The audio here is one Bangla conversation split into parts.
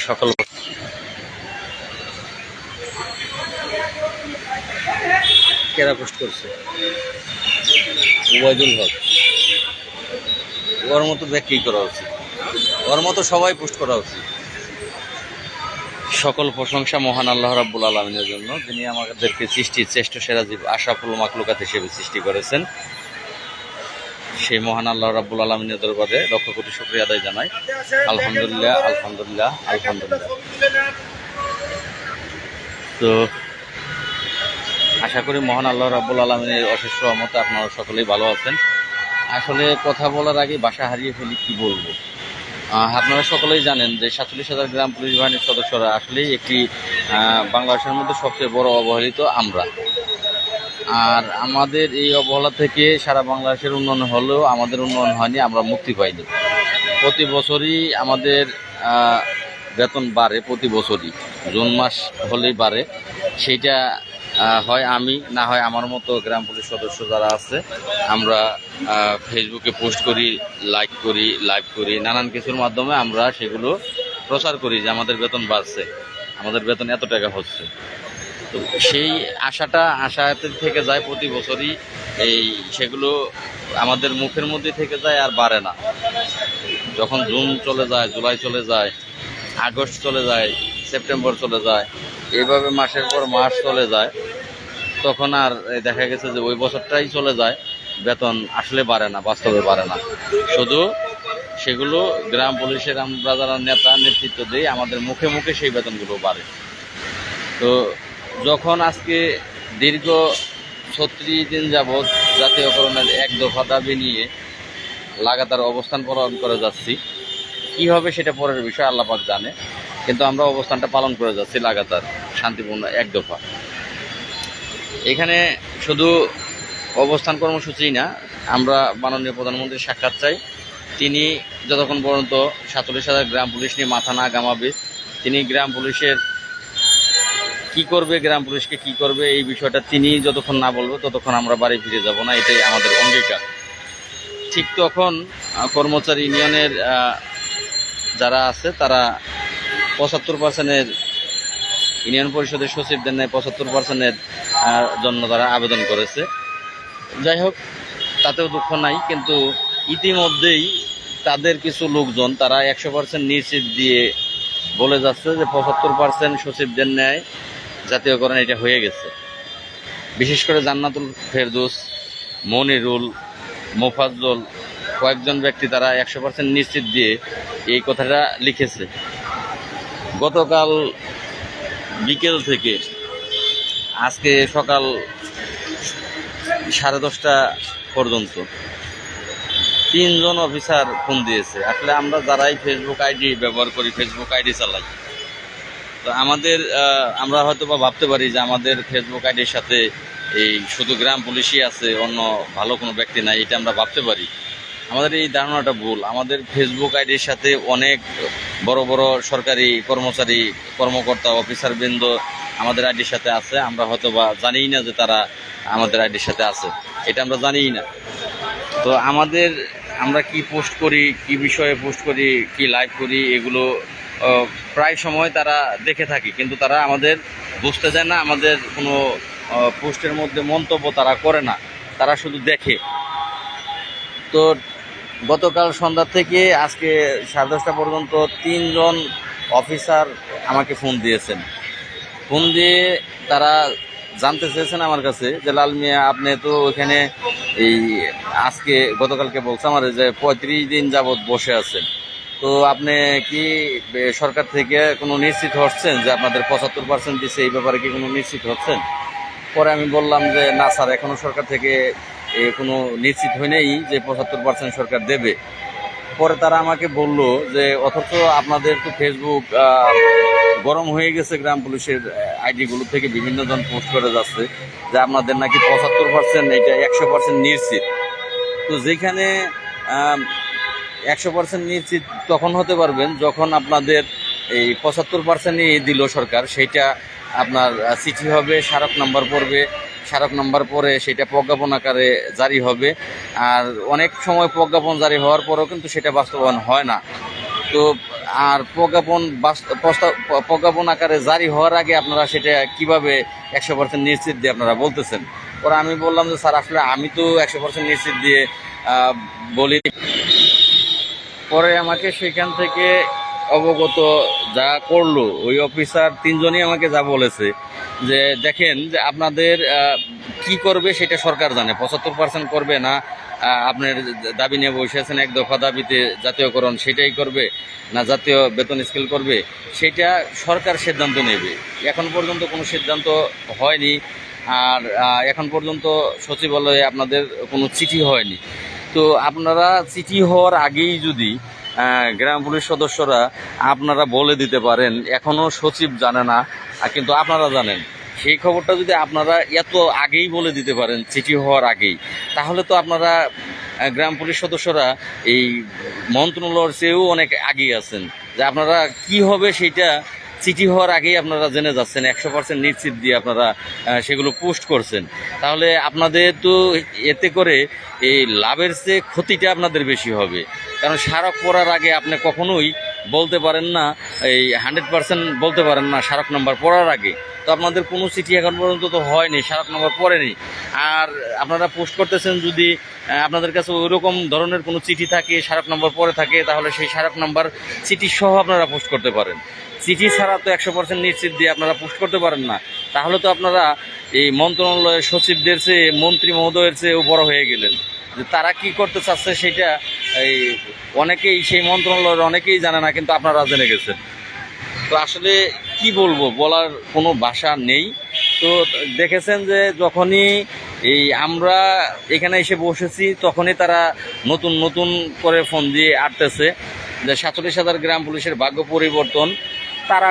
সকল কেরা পোস্ট করছে ওবায়দুল হক। ওর মতো ব্যাখ্যাই করা উচিত, ওর মতো সবাই পোস্ট করা উচিত। সকল প্রশংসা মহান আল্লাহ রাব্বুল আলামিনের জন্য, যিনি আমাদেরকে সৃষ্টির শ্রেষ্ঠ সেরা জীব আশরাফুল মাখলুকাত হিসেবে সৃষ্টি করেছেন। সেই মহান আল্লাহ রাব্বুল আলামিনের দরবারে লক্ষ কোটি শুকরিয়া আদায় জানাই। আলহামদুলিল্লাহ, আলহামদুলিল্লাহ, আলহামদুলিল্লাহ। তো আশা করি মহান আল্লাহ রাব্বুল আলামিনের অশেষ রহমতে আপনারা সকলেই ভালো আছেন। আসলে কথা বলার আগে ভাষা হারিয়ে ফেলি, কি বলবো। আপনারা সকলেই জানেন যে 47,000 গ্রাম পুলিশ বাহিনীর সদস্যরা আসলেই একটি বাংলাদেশের মধ্যে সবচেয়ে বড় অবহেলিত আমরা। আর আমাদের এই অবহেলা থেকে সারা বাংলাদেশের উন্নয়ন হলেও আমাদের উন্নয়ন হয়নি, আমরা মুক্তি পাইনি। প্রতি বছরই আমাদের বেতন বাড়ে, প্রতি বছরই জুন মাস হলেই বাড়ে। সেইটা হয় আমি, না হয় আমার মতো গ্রাম পুলিশ সদস্য যারা আছে, আমরা ফেসবুকে পোস্ট করি, লাইক করি, লাইভ করি, নানান কিছুর মাধ্যমে আমরা সেগুলো প্রচার করি যে আমাদের বেতন বাড়ছে, আমাদের বেতন এত টাকা হচ্ছে। তো সেই আশাতে থেকে যায় প্রতি বছরই, সেগুলো আমাদের মুখের মধ্যে থেকে যায় আর বাড়ে না। যখন জুন চলে যায়, জুলাই চলে যায়, আগস্ট চলে যায়, সেপ্টেম্বর চলে যায়, এইভাবে মাসের পর মাস চলে যায়, তখন আর দেখা গেছে যে ওই বছরটাই চলে যায়, বেতন আসলে বাড়ে না, বাস্তবে বাড়ে না। শুধু সেগুলো গ্রাম পুলিশের আমরা যারা নেতা নেতৃত্ব দিই, আমাদের মুখে মুখে সেই বেতনগুলো বাড়ে। তো যখন আজকে দীর্ঘ 36 দিন যাবৎ জাতীয়করণের এক দফা দাবি নিয়ে লাগাতার অবস্থান পালন করে যাচ্ছি, কী হবে সেটা পরের বিষয়, আল্লাহ পাক জানে। কিন্তু আমরা অবস্থানটা পালন করে যাচ্ছি লাগাতার, শান্তিপূর্ণ এক দফা। এখানে শুধু অবস্থান কর্মসূচিই না, আমরা মাননীয় প্রধানমন্ত্রীর সাক্ষাৎ চাই। তিনি যতক্ষণ পর্যন্ত 47,000 গ্রাম পুলিশ নিয়ে মাথা না ঘামাবে, তিনি গ্রাম পুলিশের কি করবে, গ্রাম পুলিশকে কি করবে, এই বিষয়টা তিনি যতক্ষণ না বলবে ততক্ষণ আমরা বাড়ি ফিরে যাব না, এটাই আমাদের অঙ্গীকার। ঠিক তখন কর্মচারী ইউনিয়নের যারা আছে তারা 75%-এর ইউনিয়ন পরিষদের সচিবদের নেয় 75%-এর জন্য তারা আবেদন করেছে। যাই হোক, তাতেও দুঃখ নাই, কিন্তু ইতিমধ্যেই তাদের কিছু লোকজন তারা 100% নিশ্চিত দিয়ে বলে যাচ্ছে যে 75% সচিবদের ন্যায় জাতীয়করণ এটা হয়ে গেছে। বিশেষ করে জান্নাতুল ফেরদৌস, মনিরুল, মোফাজ্জল, কয়েকজন ব্যক্তি তারা 100% নিশ্চিত দিয়ে এই কথাটা লিখেছে। গতকাল বিকেল থেকে আজকে সকাল 10:30 পর্যন্ত 3 জন অফিসার ফোন দিয়েছে। আসলে আমরা যারাই ফেসবুক আইডি ব্যবহার করি, ফেসবুক আইডি চালাই, তো আমরা হয়তো বা ভাবতে পারি যে আমাদের ফেসবুক আইডির সাথে এই শুধু গ্রাম পুলিশই আছে, অন্য ভালো কোনো ব্যক্তি নাই, এটা আমরা ভাবতে পারি। আমাদের এই ধারণাটা ভুল। আমাদের ফেসবুক আইডির সাথে অনেক বড় বড় সরকারি কর্মচারী, কর্মকর্তা, অফিসারবৃন্দ আমাদের আইডির সাথে আছে। আমরা হয়তো বা জানিই না যে তারা আমাদের আইডির সাথে আছে, এটা আমরা জানিই না। তো আমরা কি পোস্ট করি, কি বিষয়ে পোস্ট করি, কি লাইভ করি, এগুলো প্রায় সময় তারা দেখে থাকি, কিন্তু তারা আমাদের বুঝতে দেয় না। আমাদের কোনো পোস্টের মধ্যে মন্তব্য তারা করে না, তারা শুধু দেখে। তো গতকাল সন্ধ্যা থেকে আজকে 10:30 পর্যন্ত 3 জন অফিসার আমাকে ফোন দিয়েছেন। ফোন দিয়ে তারা জানতে চেয়েছেন আমার কাছে যে লাল মিয়া, আপনি তো ওইখানে গতকালকে বলছে আমার যে 35 দিন যাবৎ বসে আছেন, তো আপনি কি সরকার থেকে কোনো নিশ্চিত হচ্ছেন যে আপনাদের 75% দিচ্ছে, এই ব্যাপারে কি কোনো নিশ্চিত হচ্ছেন? পরে আমি বললাম যে না স্যার, এখনও সরকার থেকে কোনো নিশ্চিত হয় নাই যে 75% সরকার দেবে। পরে তারা আমাকে বলল যে অথচ আপনাদের তো ফেসবুক গরম হয়ে গেছে, গ্রাম পুলিশের আইডিগুলো থেকে বিভিন্ন জন পোস্ট করে যাচ্ছে যে আপনাদের নাকি 75%, এটা 100% নিশ্চিত। তো যেখানে 100% নিশ্চিত তখন হতে পারবেন যখন আপনাদের এই 75%ই দিল সরকার, সেইটা আপনার চিঠি হবে, স্মারক নাম্বার পড়বে, স্মারক নাম্বার পরে সেটা প্রজ্ঞাপন আকারে জারি হবে। আর অনেক সময় প্রজ্ঞাপন জারি হওয়ার পরেও কিন্তু সেটা বাস্তবায়ন হয় না। তো আর প্রজ্ঞাপন আকারে জারি হওয়ার আগে আপনারা সেটা কিভাবে 100% নিশ্চিত দিয়ে আপনারা বলতেছেন? ওরা আমি বললাম যে স্যার আসলে আমি তো 100% নিশ্চিত দিয়ে বলি। পরে আমাকে সেখান থেকে অবগত যা করলো ওই অফিসার তিনজনই আমাকে যা বলেছে যে দেখেন যে আপনাদের কি করবে সেটা সরকার জানে, 75% করবে না আপনার দাবি নিয়ে বসে আছেন এক দফা দাবিতে জাতীয়করণ সেটাই করবে না জাতীয় বেতন স্কেল করবে সেটা সরকার সিদ্ধান্ত নেবে। এখন পর্যন্ত কোনো সিদ্ধান্ত হয়নি, আর এখন পর্যন্ত সচিবালয়ে আপনাদের কোনো চিঠি হয়নি। তো আপনারা চিঠি হওয়ার আগেই যদি গ্রাম পুলিশ সদস্যরা আপনারা বলে দিতে পারেন, এখনও সচিব জানে না কিন্তু আপনারা জানেন, সেই খবরটা যদি আপনারা এত আগেই বলে দিতে পারেন চিঠি হওয়ার আগেই, তাহলে তো আপনারা গ্রাম পুলিশ সদস্যরা এই মন্ত্রণালয়ের চেয়েও অনেক আগেই আছেন, যে আপনারা কি হবে সেইটা চিঠি হওয়ার আগেই আপনারা জেনে যাচ্ছেন, 100% নিশ্চিত দিয়ে আপনারা সেগুলো পোস্ট করছেন। তাহলে আপনাদের তো এতে করে এই লাভের চেয়ে ক্ষতিটা আপনাদের বেশি হবে। কারণ স্মারক পড়ার আগে আপনি কখনোই বলতে পারেন না, এই 100% বলতে পারেন না স্মারক নাম্বার পড়ার আগে। তো আপনাদের কোনো চিঠি এখন পর্যন্ত তো হয়নি, স্মারক নাম্বার পড়েনি। আর আপনারা পোস্ট করতেছেন, যদি আপনাদের কাছে ওইরকম ধরনের কোনো চিঠি থাকে, স্মারক নম্বর পরে থাকে, তাহলে সেই স্মারক নাম্বার চিঠি সহ আপনারা পোস্ট করতে পারেন। চিঠি ছাড়া তো 100% নিশ্চিত দিয়ে আপনারা পোস্ট করতে পারেন না। তাহলে তো আপনারা এই মন্ত্রণালয়ের সচিবদের চেয়ে, মন্ত্রী মহোদয়ের চেয়েও বড় হয়ে গেলেন। যে তারা কি করতে চাচ্ছে সেটা এই অনেকেই, সেই মন্ত্রণালয়ের অনেকেই জানে না, কিন্তু আপনারা জেনে গেছেন। তো আসলে কি বলবো, বলার কোনো ভাষা নেই। তো দেখেছেন যে যখনই এই আমরা এখানে এসে বসেছি তখনই তারা নতুন নতুন করে ফোন দিয়ে আটতেছে যে 47,000 গ্রাম পুলিশের ভাগ্য পরিবর্তন। তারা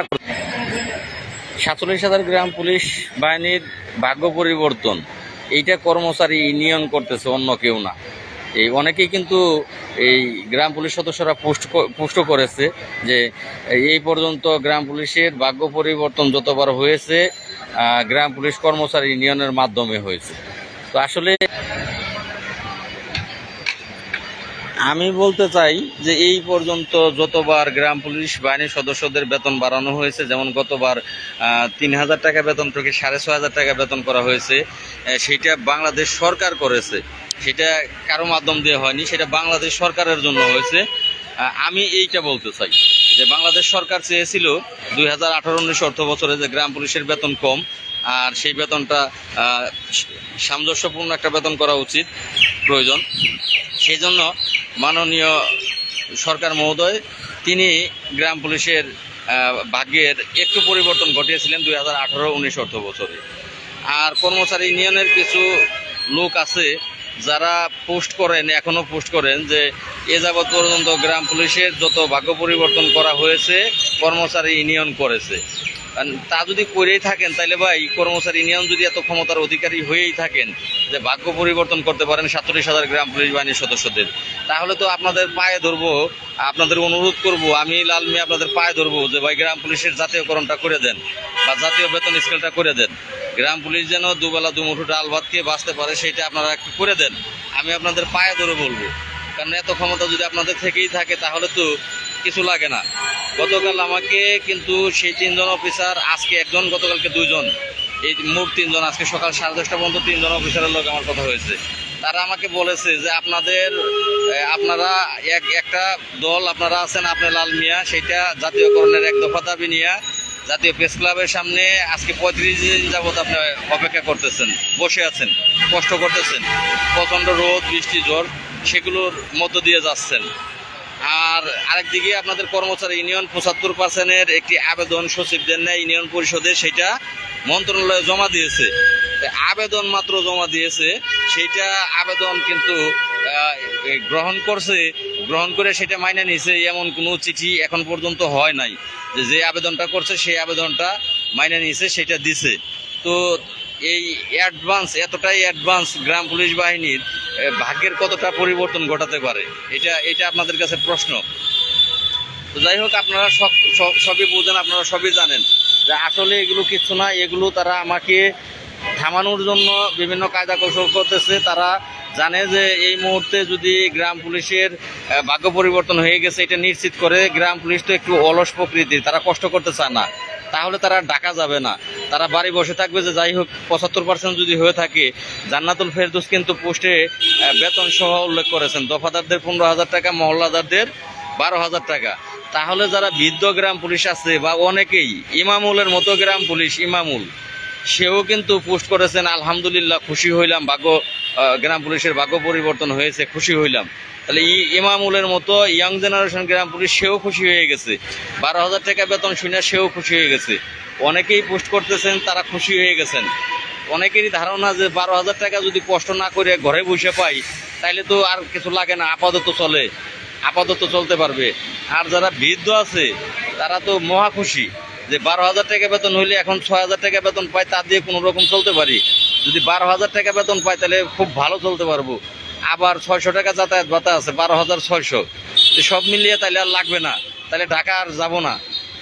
47,000 গ্রাম পুলিশ বাহিনীর ভাগ্য পরিবর্তন এইটা কর্মচারী ইউনিয়ন করতেছে, অন্য কেউ না। এই অনেকেই কিন্তু এই গ্রাম পুলিশ সদস্যরা পোস্ট করেছে যে এই পর্যন্ত গ্রাম পুলিশের ভাগ্য পরিবর্তন যতবার হয়েছে গ্রাম পুলিশ কর্মচারী ইউনিয়নের মাধ্যমে হয়েছে। তো আসলে আমি বলতে চাই যে এই পর্যন্ত যতবার গ্রাম পুলিশ বাহিনীর সদস্যদের বেতন বাড়ানো হয়েছে, যেমন গতবার 3,000 টাকা বেতন থেকে 6,500 টাকা বেতন করা হয়েছে, সেটা বাংলাদেশ সরকার করেছে, সেটা কারো মাধ্যম দিয়ে হয়নি, সেটা বাংলাদেশ সরকারের জন্য হয়েছে। আমি এইটা বলতে চাই যে বাংলাদেশ সরকার চেয়েছিল 2018-19 অর্থ বছরে যে গ্রাম পুলিশের বেতন কম, আর সেই বেতনটা সামঞ্জস্যপূর্ণ একটা বেতন করা উচিত, প্রয়োজন। সেই জন্য মাননীয় সরকার মহোদয় তিনি গ্রাম পুলিশের ভাগ্যের একটু পরিবর্তন ঘটিয়েছিলেন 2018-19 অর্থ বছরে। আর কর্মচারী ইউনিয়নের কিছু লোক আছে যারা পোস্ট করেন, এখনও পোস্ট করেন যে এ যাবৎ পর্যন্ত গ্রাম পুলিশের যত ভাগ্য পরিবর্তন করা হয়েছে কর্মচারী ইউনিয়ন করেছে। তা যদি করেই থাকেন তাহলে ভাই, কর্মচারী ইউনিয়ন যদি এত ক্ষমতার অধিকারী হয়েই থাকেন যে ভাগ্য পরিবর্তন করতে পারেন 47,000 গ্রাম পুলিশ বাহিনীর সদস্যদের, তাহলে তো আপনাদের পায়ে ধরবো, আপনাদের অনুরোধ করব, আমি লাল মিয়া আপনাদের পায়ে ধরবো যে ভাই গ্রাম পুলিশের জাতীয়করণটা করে দেন বা জাতীয় বেতন স্কেলটা করে দেন। গ্রাম পুলিশ যেন দুবেলা দুমুঠো ডাল ভাত খেয়ে বাঁচতে পারে সেটা আপনারা একটু করে দেন, আমি আপনাদের পায়ে ধরে বলবো। কারণ এত ক্ষমতা যদি আপনাদের থেকেই থাকে তাহলে তো কিছু লাগে না। গতকাল আমাকে কিন্তু সেই 3 জন অফিসার, আজকে একজন, গতকালকে 2 জন, এই মোট 3 জন, আজকে সকাল 10:30 পর্যন্ত 3 জন অফিসারের লোক আমার কথা হয়েছে। তারা আমাকে বলেছে যে আপনারা একটা দল আপনারা আছেন, আপনি লাল মিয়া, সেটা জাতীয়করণের এক দফা দাবি নিয়ে জাতীয় প্রেস ক্লাবের সামনে আজকে 35 দিন যাবৎ আপনি অপেক্ষা করতেছেন, বসে আছেন, কষ্ট করতেছেন, প্রচণ্ড রোদ বৃষ্টি ঝড় সেগুলোর মধ্য দিয়ে যাচ্ছেন। আর আরেকদিকে আপনাদের কর্মচারী ইউনিয়ন 75%-এর একটি আবেদন সচিবদের নেয় ইউনিয়ন পরিষদে, সেটা মন্ত্রণালয়ে জমা দিয়েছে। আবেদন মাত্র জমা দিয়েছে, সেইটা আবেদন কিন্তু গ্রহণ করে সেটা মাইনে নিয়েছে এমন কোনো চিঠি এখন পর্যন্ত হয় নাই। যে আবেদনটা করছে সেই আবেদনটা মাইনে নিয়েছে, সেটা দিছে। তো এই এতটাই অ্যাডভান্স গ্রাম পুলিশ বাহিনীর ভাগ্যের কতটা পরিবর্তন ঘটাতে পারে, এটা আপনাদের কাছে প্রশ্ন। তো যাই হোক, আপনারা সবই বোঝেন, আপনারা সবই জানেন যে আসলে এগুলো কিচ্ছু না। এগুলো তারা আমাকে থামানোর জন্য বিভিন্ন কায়দা কৌশল করতেছে। তারা জানে যে এই মুহূর্তে যদি গ্রাম পুলিশের ভাগ্য পরিবর্তন হয়ে গেছে এটা নিশ্চিত করে। গ্রাম পুলিশ তো একটু অলস প্রকৃতির, তারা কষ্ট করতে চায় না, তাহলে তারা ডাকা যাবে না, তারা বাড়ি বসে থাকবে। যে যাই হোক 75% যদি হয়ে থাকে, জান্নাতুল ফেরদৌস কিন্তু পোস্টে বেতন সহ উল্লেখ করেছেন, দফাদারদের 15,000 টাকা, মহল্লাদারদের 12,000 টাকা। তাহলে যারা বৃদ্ধ গ্রাম পুলিশ আছে বা অনেকেই, ইমামুলের মতো গ্রাম পুলিশ ইমামুল, সেও কিন্তু পোস্ট করেছেন আলহামদুলিল্লাহ খুশি হইলাম, গ্রাম পুলিশের ভাগ্য পরিবর্তন হয়েছে, খুশি হইলাম। তাহলে ইমামুলের মতো ইয়াং জেনারেশন গ্রাম পুলিশ সেও খুশি হয়ে গেছে, 12,000 টাকা বেতন শুনে সেও খুশি হয়ে গেছে। অনেকেই পোস্ট করতেছেন, তারা খুশি হয়ে গেছেন। অনেকেরই ধারণা যে 12,000 টাকা যদি কষ্ট না করে ঘরে বসে পাই, তাইলে তো আর কিছু লাগে না, আপাতত চলতে পারবে। আর যারা বৃদ্ধ আছে তারা তো মহা খুশি যে 12,000 টাকা বেতন হইলে এখন 6,000 টাকা বেতন পাই, তা দিয়ে কোনো রকম চলতে পারি। যদি 12,000 টাকা বেতন পাই তাহলে খুব ভালো চলতে পারবো। আবার 600 টাকা যাতায়াত ভাতা আছে, 12,600, সব মিলিয়ে তাহলে আর লাগবে না, তাহলে ঢাকা আর যাব না।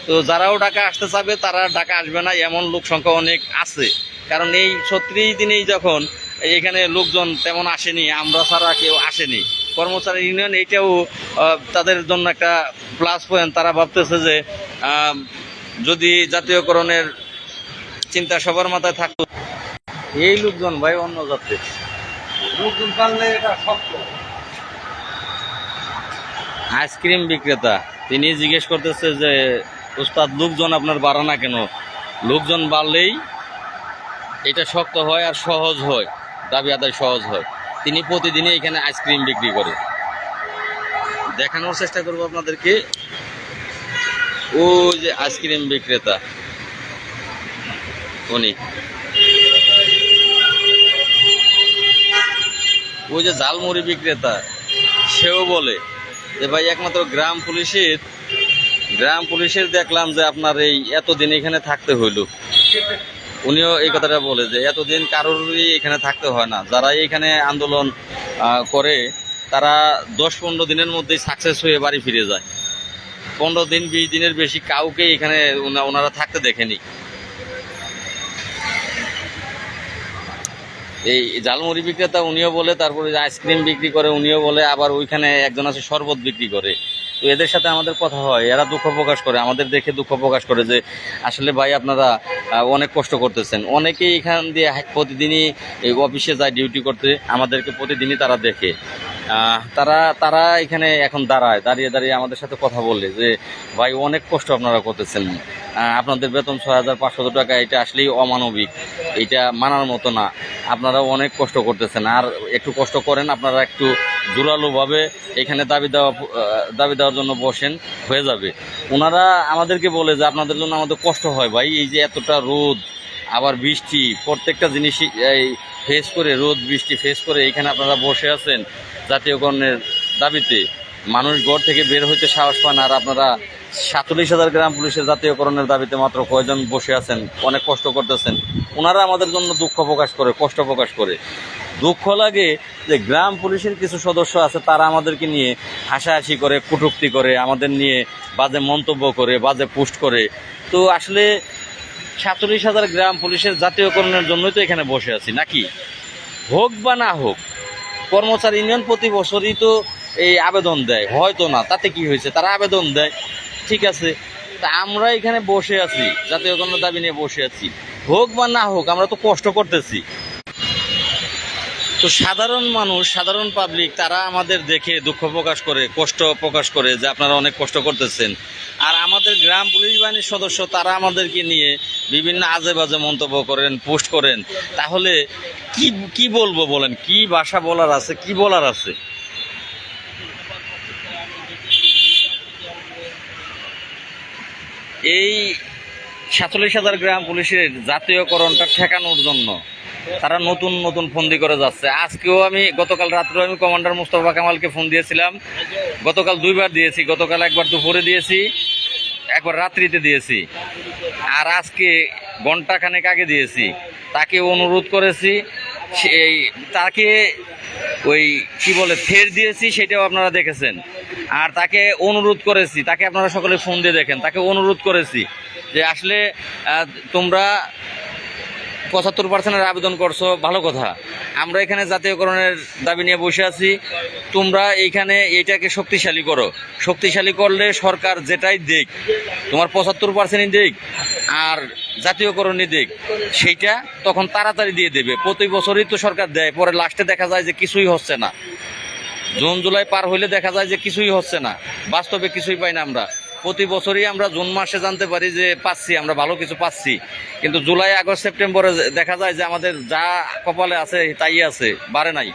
তো যারাও ঢাকা আসতে চাবে তারা ঢাকা আসবে না, এমন লোক সংখ্যা অনেক আছে। কারণ এই 36 দিনেই যখন এখানে লোকজন তেমন আসেনি, আমরা ছাড়া কেউ আসেনি। কর্মচারী ইউনিয়ন এইটাও তাদের জন্য একটা প্লাস পয়েন্ট। তারা ভাবতেছে যে যদি জাতীয়করণের চিন্তা সবার মাথায় থাকতো, এই লোকজন ভাই অন্য জাতের লোকজন পারলে এটা শক্ত। আইসক্রিম বিক্রেতা তিনি জিজ্ঞেস করতেছে যে উস্তাদ লোকজন আপনার বাড়া না কেন? লোকজন বাড়লেই এটা শক্ত হয় আর সহজ হয়, দাবি আদায় সহজ হয়। তিনি প্রতিদিনই এখানে আইসক্রিম বিক্রি করে। দেখানোর চেষ্টা করবো আপনাদেরকে। ওই যে আইসক্রিম বিক্রেতা, উনি ওই যে ঝালমুড়ি বিক্রেতা, সেও বলে যে ভাই একমাত্র গ্রাম পুলিশের দেখলাম যে আপনার এই এতদিন এখানে থাকতে হইল। উনিও এই কথাটা বলে যে এতদিন কারোরই এখানে থাকতে হয় না, যারা এখানে আন্দোলন করে তারা 10-15 দিনের মধ্যেই সাকসেস হয়ে বাড়ি ফিরে যায়। 15 দিন 20 দিনের বেশি কাউকে এখানে ওনারা থাকতে দেখেনি। এই ঝালমুড়ি বিক্রেতা উনিও বলে, তারপরে আইসক্রিম বিক্রি করে উনিও বলে, আবার ওইখানে একজন আছে শরবত বিক্রি করে। তো এদের সাথে আমাদের কথা হয়, এরা দুঃখ প্রকাশ করে, আমাদের দেখে দুঃখ প্রকাশ করে যে আসলে ভাই আপনারা অনেক কষ্ট করতেছেন। অনেকেই এখান দিয়ে প্রতিদিনই এই অফিসে যায় ডিউটি করতে, আমাদেরকে প্রতিদিনই তারা দেখে। তারা এখানে এখন দাঁড়িয়ে আমাদের সাথে কথা বললে যে ভাই অনেক কষ্ট আপনারা করতেছেন, আপনাদের বেতন 6,500 টাকা, এটা আসলেই অমানবিক, এটা মানার মতো না, আপনারা অনেক কষ্ট করতেছেন, আর একটু কষ্ট করেন, আপনারা একটু জোরালোভাবে এখানে দাবি দেওয়ার জন্য বসেন, হয়ে যাবে। ওনারা আমাদেরকে বলে যে আপনাদের জন্য আমাদের কষ্ট হয় ভাই, এই যে এতটা রোদ আবার বৃষ্টি, প্রত্যেকটা জিনিসই ফেস করে, রোদ বৃষ্টি ফেস করে এখানে আপনারা বসে আছেন জাতীয়করণের দাবিতে। মানুষ ঘর থেকে বের হইতে সাহস পান, আর আপনারা 47,000 গ্রাম পুলিশের জাতীয়করণের দাবিতে মাত্র কয়জন বসে আছেন, অনেক কষ্ট করতেছেন। ওনারা আমাদের জন্য দুঃখ প্রকাশ করে, কষ্ট প্রকাশ করে। দুঃখ লাগে যে গ্রাম পুলিশের কিছু সদস্য আছে, তারা আমাদেরকে নিয়ে হাসাহাসি করে, কটূক্তি করে, আমাদের নিয়ে বাজে মন্তব্য করে, বাজে পোস্ট করে। তো আসলে 47,000 গ্রাম পুলিশের জাতীয়করণের জন্যই তো এখানে বসে আছি, নাকি? হোক বা না হোক, কর্মচারী ইউনিয়ন প্রতি বছরই তো এই আবেদন দেয়, হয়তো না, তাতে কি হয়েছে, তারা আবেদন দেয়, ঠিক আছে। তা আমরা এখানে বসে আছি, জাতীয়করণের দাবি নিয়ে বসে আছি, হোক বা না হোক, আমরা তো কষ্ট করতেছি। তো সাধারণ মানুষ, সাধারণ পাবলিক, তারা আমাদের দেখে দুঃখ প্রকাশ করে, কষ্ট প্রকাশ করে যে আপনারা অনেক কষ্ট করতেছেন। আর আমাদের গ্রাম পুলিশ বাহিনীর সদস্য, তারা আমাদেরকে নিয়ে বিভিন্ন আজে বাজে মন্তব্য করেন, পোস্ট করেন। তাহলে কি বলবো বলেন, কি ভাষা বলার আছে, কি বলার আছে? এই 47,000 গ্রাম পুলিশের জাতীয়করণটা ঠেকানোর জন্য তারা নতুন ফন্দি করে যাচ্ছে। আজকেও গতকাল রাত্রেও আমি কমান্ডার মুস্তফা কামালকে ফোন দিয়েছিলাম, গতকাল 2বার দিয়েছি, গতকাল একবার দুপুরে দিয়েছি, একবার রাত্রিতে দিয়েছি, আর আজকে ঘন্টাখানেক আগে দিয়েছি। তাকে অনুরোধ করেছি, তাকে ওই কি বলে ফের দিয়েছি, সেটাও আপনারা দেখেছেন। আর তাকে অনুরোধ করেছি, তাকে আপনারা সকলে ফোন দিয়ে দেখেন, তাকে অনুরোধ করেছি যে আসলে তোমরা 75% আবেদন করছো, ভালো কথা। আমরা এখানে জাতীয়করণের দাবি নিয়ে বসে আছি। তোমরা এইখানে এইটাকে শক্তিশালী করো। শক্তিশালী করলে সরকার যেটাই দিক, তোমার 75%ই দিক আর জাতীয়করণই দিক, সেইটা তখন তাড়াতাড়ি দিয়ে দেবে। প্রতি বছরই তো সরকার দেয়, পরে লাস্টে দেখা যায় যে কিছুই হচ্ছে না। জুন জুলাই পার হইলে দেখা যায় যে কিছুই হচ্ছে না, বাস্তবে কিছুই পাই না। আমরা প্রতি বছরই আমরা জুন মাসে জানতে পারি যে পাচ্ছি, আমরা ভালো কিছু পাচ্ছি, কিন্তু জুলাই আগস্ট সেপ্টেম্বরে দেখা যায় যে আমাদের যা কপালে আছে তাই আছে, বাড়ে নাই।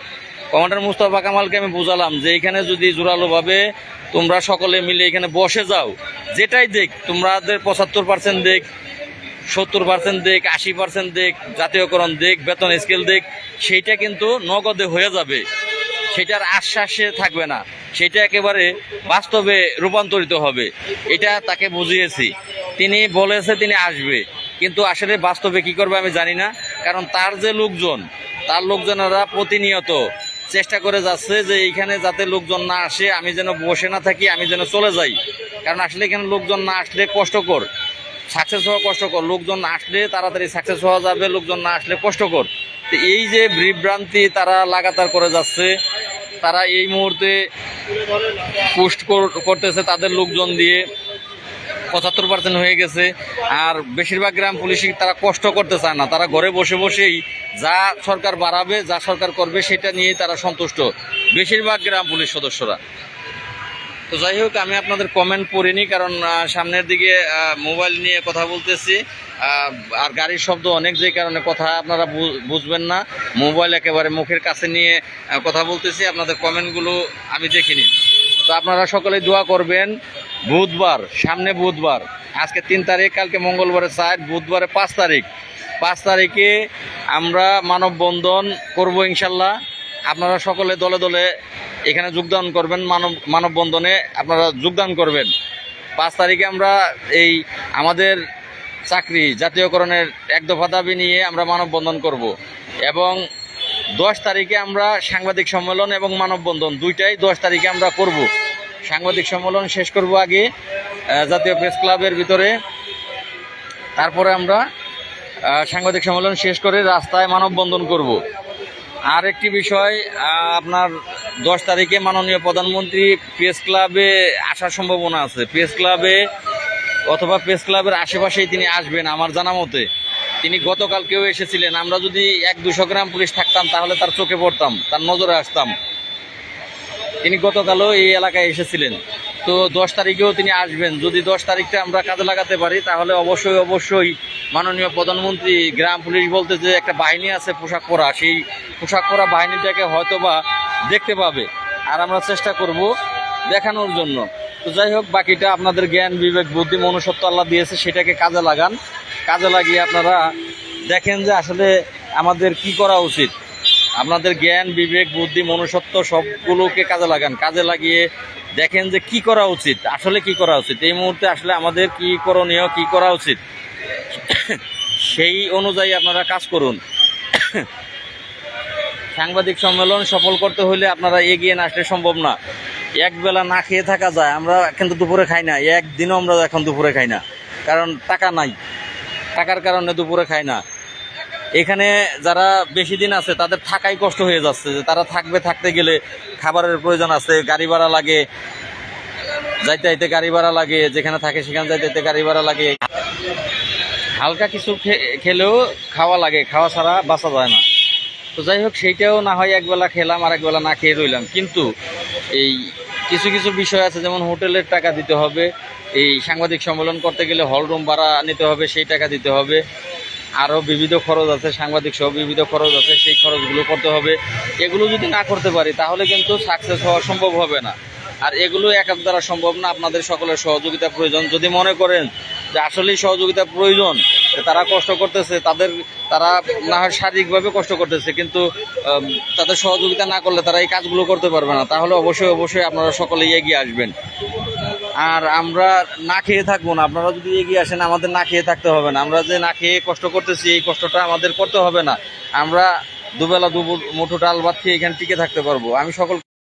কমান্ডার মুস্তফা কামালকে আমি বুঝালাম যে এখানে যদি জোরালোভাবে তোমরা সকলে মিলে এখানে বসে যাও, যেটাই দেখ তোমাদের 75% দেখ, 70% দেখ, 80% দেখ, জাতীয়করণ দেখ, বেতন স্কেল দেখ, সেইটা কিন্তু নগদে হয়ে যাবে। সেটার আশ্বাসে থাকবে না, সেটা একেবারে বাস্তবে রূপান্তরিত হবে। এটা তাকে বুঝিয়েছি, তিনি বলেছে তিনি আসবে, কিন্তু আসলে বাস্তবে কি করবে আমি জানি না। কারণ তার যে লোকজন, তার লোকজনেরা প্রতিনিয়ত চেষ্টা করে যাচ্ছে যে এইখানে যাতে লোকজন না আসে, আমি যেন বসে না থাকি, আমি যেন চলে যাই। কারণ আসলে এখানে লোকজন না আসলে কষ্টকর, সাকসেস হওয়া কষ্টকর। লোকজন আসলে তাড়াতাড়ি সাকসেস হওয়া যাবে, লোকজন না আসলে কষ্টকর। তো এই যে বিভ্রান্তি তারা লাগাতার করে যাচ্ছে, তারা এই মুহূর্তে পোস্ট করতেছে তাদের লোকজন দিয়ে, 75% হয়ে গেছে। আর বেশিরভাগ গ্রাম পুলিশই তারা কষ্ট করতে চায় না, তারা ঘরে বসে বসেই যা সরকার বাড়াবে, যা সরকার করবে সেটা নিয়েই তারা সন্তুষ্ট, বেশিরভাগ গ্রাম পুলিশ সদস্যরা। তো যাই হোক, আমি আপনাদের কমেন্ট পড়িনি, কারণ সামনের দিকে মোবাইল নিয়ে কথা বলতেছি আর গাড়ির শব্দ অনেক, যে কারণে কথা আপনারা বুঝবেন না। মোবাইল একেবারে মুখের কাছে নিয়ে কথা বলতেছি, আপনাদের কমেন্টগুলো আমি দেখিনি। তো আপনারা সকলে দোয়া করবেন। বুধবার, সামনে বুধবার, আজকে 3 তারিখ, কালকে মঙ্গলবারে 4, বুধবারে 5 তারিখ। 5 তারিখে আমরা মানববন্ধন করব ইনশাল্লাহ। আপনারা সকলে দলে দলে এখানে যোগদান করবেন, মানববন্ধনে আপনারা যোগদান করবেন। 5 তারিখে আমরা এই আমাদের চাকরি জাতীয়করণের 1 দফা দাবি নিয়ে আমরা মানববন্ধন করব, এবং 10 তারিখে আমরা সাংবাদিক সম্মেলন এবং মানববন্ধন দুইটাই 10 তারিখে আমরা করব। সাংবাদিক সম্মেলন শেষ করব আগে জাতীয় প্রেস ক্লাবের ভিতরে, তারপরে আমরা সাংবাদিক সম্মেলন শেষ করে রাস্তায় মানববন্ধন করব। আর একটি বিষয়, আপনার 10 তারিখে মাননীয় প্রধানমন্ত্রী প্রেস ক্লাবে আসার সম্ভাবনা আছে। প্রেস ক্লাবে অথবা প্রেস ক্লাবের আশেপাশেই তিনি আসবেন আমার জানা মতে। তিনি গতকালকেও এসেছিলেন। আমরা যদি 100-200 গ্রাম পুলিশ থাকতাম তাহলে তার চোখে পড়তাম, তার নজরে আসতাম। তিনি গতকালও এই এলাকায় এসেছিলেন। তো 10 তারিখেও তিনি আসবেন। যদি 10 তারিখটা আমরা কাজে লাগাতে পারি তাহলে অবশ্যই মাননীয় প্রধানমন্ত্রী গ্রাম পুলিশ বলতে যে একটা বাহিনী আছে পোশাক পরা, সেই পোশাক পরা বাহিনীটাকে হয়তোবা দেখতে পাবে। আর আমরা চেষ্টা করব দেখানোর জন্য। তো যাই হোক, বাকিটা আপনাদের জ্ঞান, বিবেক, বুদ্ধি, মনুষ্যত্ব আল্লাহ দিয়েছে, সেটাকে কাজে লাগান। কাজে লাগিয়ে আপনারা দেখেন যে আসলে আমাদের কি করা উচিত। আপনাদের জ্ঞান, বিবেক, বুদ্ধি, মনুষ্যত্ব সবগুলোকে কাজে লাগান। কাজে লাগিয়ে দেখেন যে কি করা উচিত, আসলে কি করা উচিত এই মুহূর্তে, আসলে আমাদের কি করণীয়, কি করা উচিত, সেই অনুযায়ী আপনারা কাজ করুন। সাংবাদিক সম্মেলন সফল করতে হলে আপনারা এগিয়ে না আসলে সম্ভব না। একবেলা না খেয়ে থাকা যায়, আমরা কিন্তু দুপুরে খাই না, একদিনও আমরা এখন দুপুরে খাই না, কারণ টাকা নাই, টাকার কারণে দুপুরে খাই না। এখানে যারা বেশি দিন আছে তাদের থাকাই কষ্ট হয়ে যাচ্ছে, যে তারা থাকবে, থাকতে গেলে খাবারের প্রয়োজন আছে, গাড়ি ভাড়া লাগে, যাইতে যাইতে গাড়ি ভাড়া লাগে, যেখানে থাকে সেখানে যাইতে যাইতে গাড়ি ভাড়া লাগে, হালকা কিছু খেলেও খাওয়া লাগে, খাওয়া ছাড়া বাঁচা যায় না। তো যাই হোক, সেইটাও না হয় একবেলা খেলাম আর একবেলা না খেয়ে রইলাম। কিন্তু এই কিছু কিছু বিষয় আছে, যেমন হোটেলের টাকা দিতে হবে, এই সাংবাদিক সম্মেলন করতে গেলে হল রুম ভাড়া নিতে হবে, সেই টাকা দিতে হবে, আরও বিবিধ খরচ আছে, সাংবাদিক সহ বিবিধ খরচ আছে, সেই খরচগুলো করতে হবে। এগুলো যদি না করতে পারি তাহলে কিন্তু সাকসেস হওয়া সম্ভব হবে না। আর এগুলো একার দ্বারা সম্ভব না, আপনাদের সকলের সহযোগিতা প্রয়োজন। যদি মনে করেন যে আসলেই সহযোগিতা প্রয়োজন, তারা কষ্ট করতেছে, তারা না হয় শারীরিকভাবে কষ্ট করতেছে, কিন্তু তাদের সহযোগিতা না করলে তারা এই কাজগুলো করতে পারবে না, তাহলে অবশ্যই আপনারা সকলেই এগিয়ে আসবেন। আর আমরা না খেয়ে থাকবো না, আপনারা যদি এগিয়ে আসেন আমাদের না খেয়ে থাকতে হবে না। আমরা যে না খেয়ে কষ্ট করতেছি এই কষ্টটা আমাদের করতে হবে না, আমরা দুবেলা মুঠো ডাল ভাত খেয়ে এখানে টিকে থাকতে পারবো। আমি সকলকে